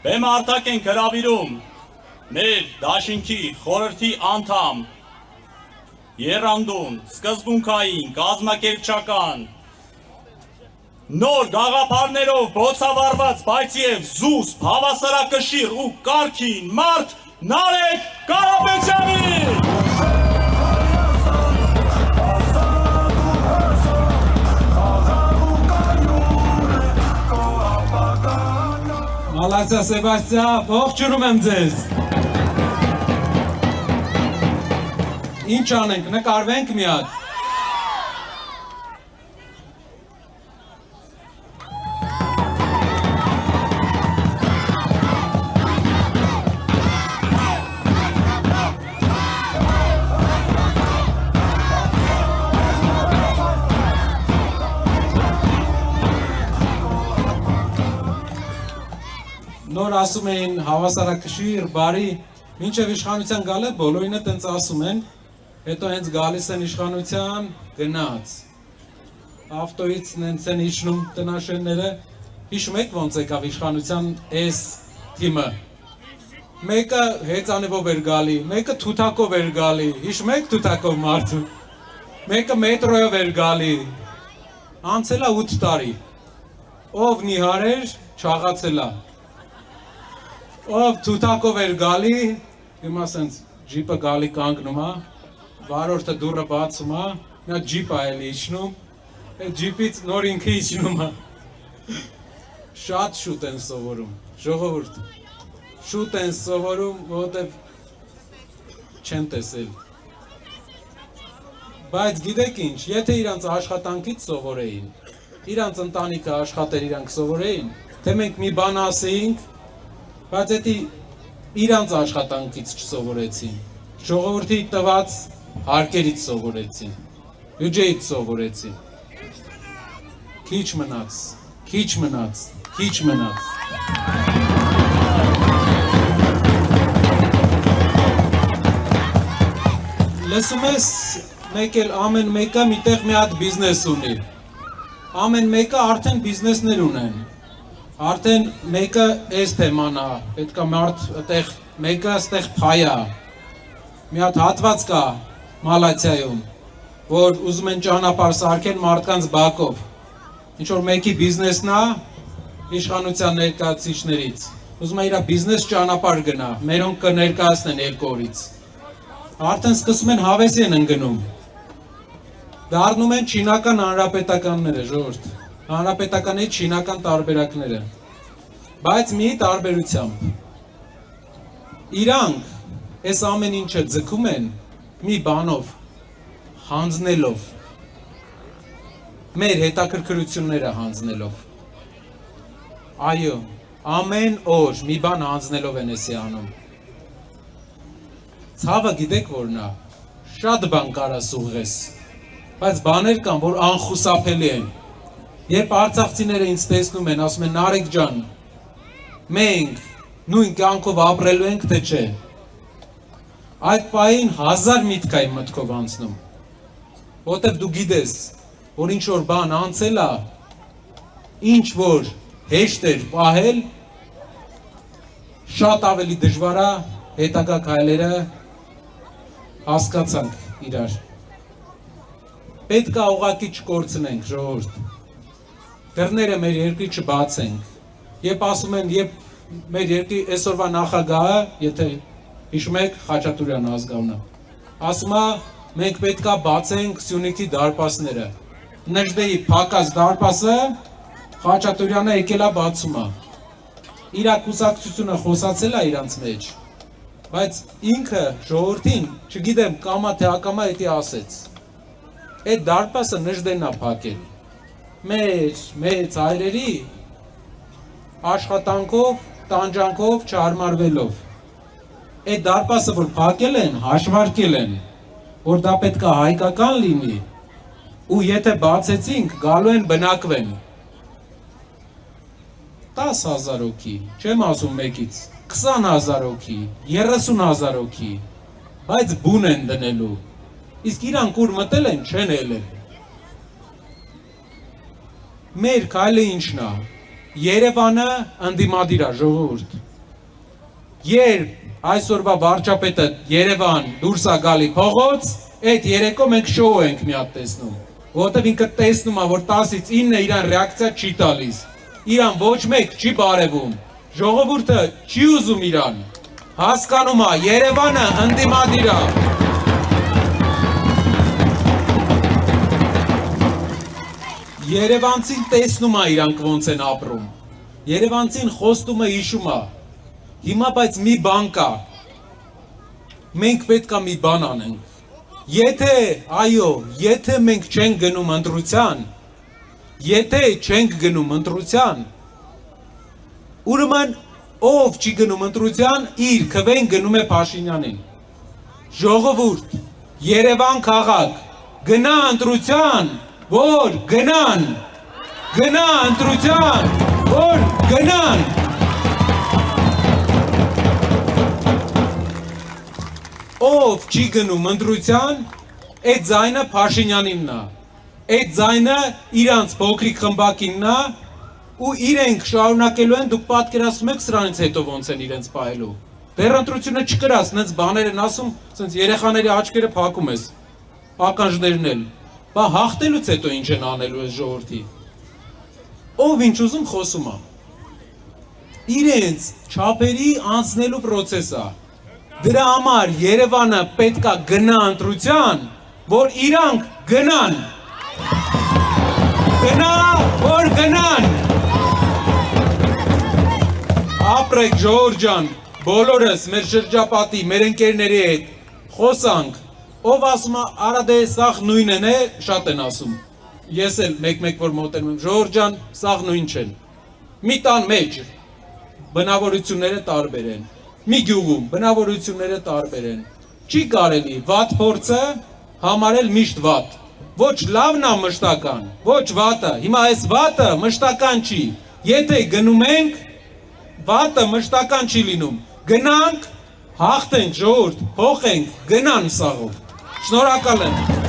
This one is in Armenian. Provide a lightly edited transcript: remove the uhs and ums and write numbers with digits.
Բեմ արտակ են գրավիրում մեր դաշինքի խորհրդի անդամ, եռանդուն, սկզբունքային, կազմակերպչական, նոր գաղափարներով բոցավառված, բայց և զուսպ, հավասարակշիռ ու կարգին մարդ Նարեկ Կարապետյանին! Մալացա Սեբաստիա, ողջունում եմ ձեզ։ Ինչ անենք, նկարվենք մի հատ։ Նոր ասում էին հավասարակշիռ, բարի, մինչև իշխանության գալը բոլորինը տենց ասում են, հետո հենց գալիս են իշխանության գնաց։ Ավտոյից նենց են իջնում տնաշենները, հիշում եք ոնց եկավ իշխանության այս թիմը։ Մեկը հեծանևով էր գալի, մեկը թութակով էր գալի, հիշում եք թութակով մարդու, մեկը մետրոյով էր գալի, անցել է 8 տարի, ով նիհար էր, չաղացել է։ Ով թութակով էր գալի, հիմա սենց ջիպը գալի կանգնում է, վարորդը դուռը բացում է, նա ջիպ է էլի իջնում, այդ ջիպից նոր ինքը իջնում է։ Շատ շուտ են սովորում, ժողովուրդ, շուտ են սովորում, որովհետև չեն տեսել։ Բայց գիտեք ինչ, եթե իրանց աշխատանքից սովորեին, իրանց ընտանիքը աշխատեր իրանք սովորեին, թե մենք մի բան ասեինք, բայց էդի իրանց աշխատանքից չսովորեցին, ժողովրդի տված հարկերից սովորեցին, բյուջեից սովորեցին, քիչ մնաց, քիչ մնաց, քիչ մնաց։ Լսում ես, մեկ էլ ամեն մեկը միտեղ մի հատ բիզնես ունի, ամեն մեկը արդեն բիզնեսներ ունեն, արդեն մեկը այս թեման է, պետքա մարդ այդտեղ մեկը այդտեղ փայա։ Մի հատ հատված կա Մալացիայում, որ ուզում են ճանապարհ սարքեն մարդկանց բակով։ Ինչ որ մեկի բիզնեսն է իշխանության ներկայացուցիչներից։ Ուզում է իր բիզնես ճանապարհ գնա, մերոնք կներկայացնեն երկու օրից։ Արդեն սկսում են հավեսի են ընկնում։ Դառնում են չինական հանրապետականները, ժողովուրդ։ Հանրապետականի չինական տարբերակները, բայց մի տարբերությամբ, իրանք այս ամեն ինչը ձգում են մի բանով, հանձնելով, մեր հետաքրքրությունները հանձնելով, այո, ամեն օր մի բան հանձնելով են էսի անում, ցավը գիտեք որն է, շատ բան կարաս ուղղես, բայց բաներ կան, որ անխուսափելի են, Երբ արցախցիները ինձ տեսնում են, ասում են Նարեկ ջան, մենք նույն կյանքով ապրելու ենք, թե չէ։ Այդ պահին 1000 միտք է իմ մտքով անցնում։ Որտեվ դու գիտես, որ ինչ որ բան անցել է, ինչ որ հեշտ էր պահել, շատ ավելի դժվար է հետագա քայլերը հասկացանք իրար։ Պետք է ուղղակի չկորցնենք, ժողովուրդ։ Դռները մեր երկրի չբացենք, երբ ասում են, երբ մեր երկրի այսօրվա նախագահը, եթե հիշում եք Խաչատուրյան ազգանունը, ասում է, մենք պետք է բացենք Սյունիքի դարպասները, Նժդեի փակած դարպասը Խաչատուրյանը եկել է բացում է, իր կուսակցությունը խոսացել է իրանց մեջ, բայց ինքը ժողովրդին, չգիտեմ կամա թե ակամա էդի ասեց, այդ դարպասը Նժդեն է փակել, մեր մեծ հայրերի աշխատանքով, տանջանքով, չհարմարվելով, այդ դարպասը որ փակել են, հաշվարկել են, որ դա պետք է հայկական լինի, ու եթե բացեցինք, գալու են բնակվեն, 10,000 հոգի, չեմ ասում մեկից, 20,000 հոգի, 30,000 հոգի, բայց բուն են դնելու, իսկ իրանք ուր մտել են, չեն ելել, մեր քայլը ինչն է, Երևանը ընդդիմադիր է, ժողովուրդ, երբ այսօրվա վարչապետը Երևան դուրս է գալի փողոց, այդ երեկո մենք շոու ենք մի հատ տեսնում, որովհետև ինքը տեսնում է, որ 10-ից 9-ը իրան ռեակցիա չի տալիս, իրան ոչ մեկ չի բարևում, ժողովուրդը չի ուզում իրան, հասկանում է, Երևանը ընդդիմադիր է։ Երևանցին տեսնում է իրանք ոնց են ապրում, Երևանցին խոստում է հիշում է, հիմա բայց մի բան կա, մենք պետք է մի բան անենք, եթե մենք չենք գնում ընտրության, ուրեմն ով չի գնում ընտրության, իր քվեն գնում է Փաշինյանին, ժողովուրդ, Երևան քաղաք, գնա ընտրության, որ գնան, գնա ընտրության, որ գնան։ Ով չի գնում ընտրության, այդ ձայնը Փաշինյանինն է, այդ ձայնը իրանց փոքրիկ խմբակինն է, ու իրենք շարունակելու են, դուք պատկերացնում եք սրանից հետո ոնց են իրենց պահելու։ Դեռ ընտրությունը չկրած, նենց բաներ են ասում, սենց երեխաների աչքերը փակում ես, ականջներն էլ, բա հաղթելուց հետո ինչ են անելու այս ժողովրդի։ Ով ինչ ուզում խոսում է։ Իրենց չափերի անցնելու պրոցես է։ Դրա համար Երևանը պետքա գնա ընտրության, որ իրանք գնան։ Գնա, որ գնան։ Ապրեք ժողովուրդ ջան, բոլորս մեր շրջապատի, մեր ընկերների հետ խոսանք, ով ասում է, արա դե սաղ նույնն է, շատ են ասում, ես էլ մեկ-մեկ որ մոտենում եմ, ժողովուրդ ջան, սաղ նույն չեն, մի տան մեջ բնավորությունները տարբեր են, մի գյուղում բնավորությունները տարբեր են, չի կարելի վատ փորձը համարել միշտ վատ, ոչ լավն է մշտական, ոչ վատը, հիմա այս վատը մշտական չի, եթե գնում ենք, վատը մշտական չի լինում, գնանք, հաղթենք ժողովուրդ, փոխենք, գնան սաղով, շնորհակալ եմ։